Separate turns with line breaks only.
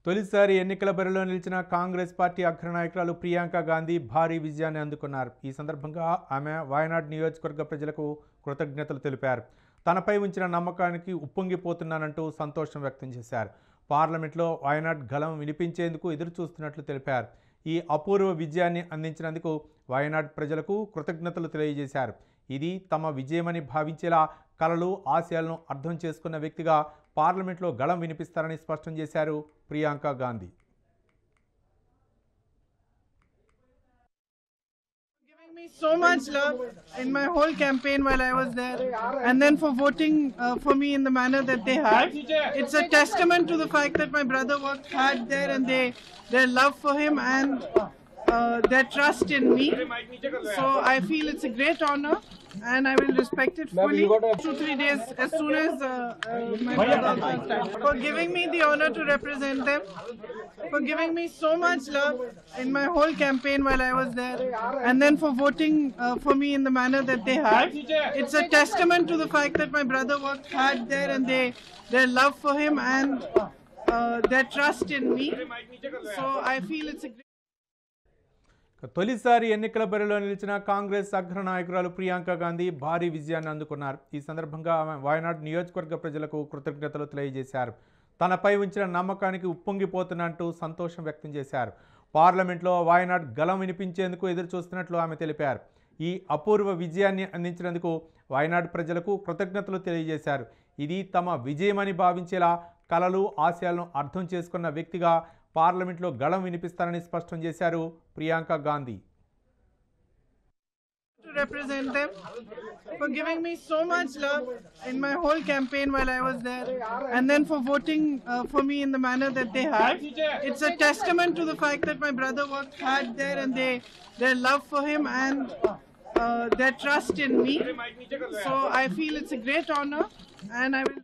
తొలిసారి ఎన్నికల బరిలో నిలిచిన కాంగ్రెస్ పార్టీ అగ్రనాయకురాలు ప్రియాంక గాంధీ భారీ విజయాన్ని అందుకున్నారు. ఈ సందర్భంగా ఆమె వాయనాడ్ నియోజకవర్గ ప్రజలకు కృతజ్ఞతలు తెలిపారు. తనపై ఉంచిన నమ్మకానికి ఉప్పొంగిపోతున్నానంటూ సంతోషం వ్యక్తం చేశారు. పార్లమెంట్లో వాయనాడ్ గళం వినిపించేందుకు ఎదురు చూస్తున్నట్లు తెలిపారు. ఈ అపూర్వ విజయాన్ని అందించినందుకు వాయనాడ్ ప్రజలకు కృతజ్ఞతలు తెలియజేశారు. ఇది తమ విజయమని భావించేలా కలలు ఆశయాలను అర్థం చేసుకున్న వ్యక్తిగా పార్లమెంట్లో గళం వినిపిస్తారని స్పష్టం చేశారు Priyanka Gandhi.
Me so much love in my whole campaign while I was there, and then for voting for me in the manner that they have. It's a testament to the fact that my brother worked hard there, and their love for him and their trust in me. So I feel it's a great honor, and I will respect it fully. 2-3 days as soon as my brother for giving me the honor to represent them, for giving me so much love in my whole campaign while I was there, and then for voting for me in the manner that they have. It's a testament to the fact that my brother worked hard there, and their love for him and their trust in me. So I feel it's a great.
తొలిసారి ఎన్నికల బరిలో నిలిచిన కాంగ్రెస్ అగ్రనాయకురాలు ప్రియాంక గాంధీ భారీ విజయాన్ని అందుకున్నారు. ఈ సందర్భంగా ఆమె వాయనాడ్ నియోజకవర్గ ప్రజలకు కృతజ్ఞతలు తెలియజేశారు. తనపై ఉంచిన నమ్మకానికి ఉప్పొంగిపోతున్నట్టు సంతోషం వ్యక్తం చేశారు. పార్లమెంట్లో వాయనాడ్ గళం వినిపించేందుకు ఎదురు చూస్తున్నట్లు ఆమె తెలిపారు. ఈ అపూర్వ విజయాన్ని అందించినందుకు వాయనాడ్ ప్రజలకు కృతజ్ఞతలు తెలియజేశారు. ఇది తమ విజయమని భావించేలా కలలు ఆశయాలను అర్థం చేసుకున్న వ్యక్తిగా పార్లమెంట్లో గళం వినిపిస్తారని స్పష్టం చేశారు Priyanka Gandhi.
To represent them, for giving me so much love in my whole campaign while I was there, and then for voting for me in the manner that they have. It's a testament to the fact that my brother worked hard there, and their love for him and their trust in me. So I feel it's a great honor, and I will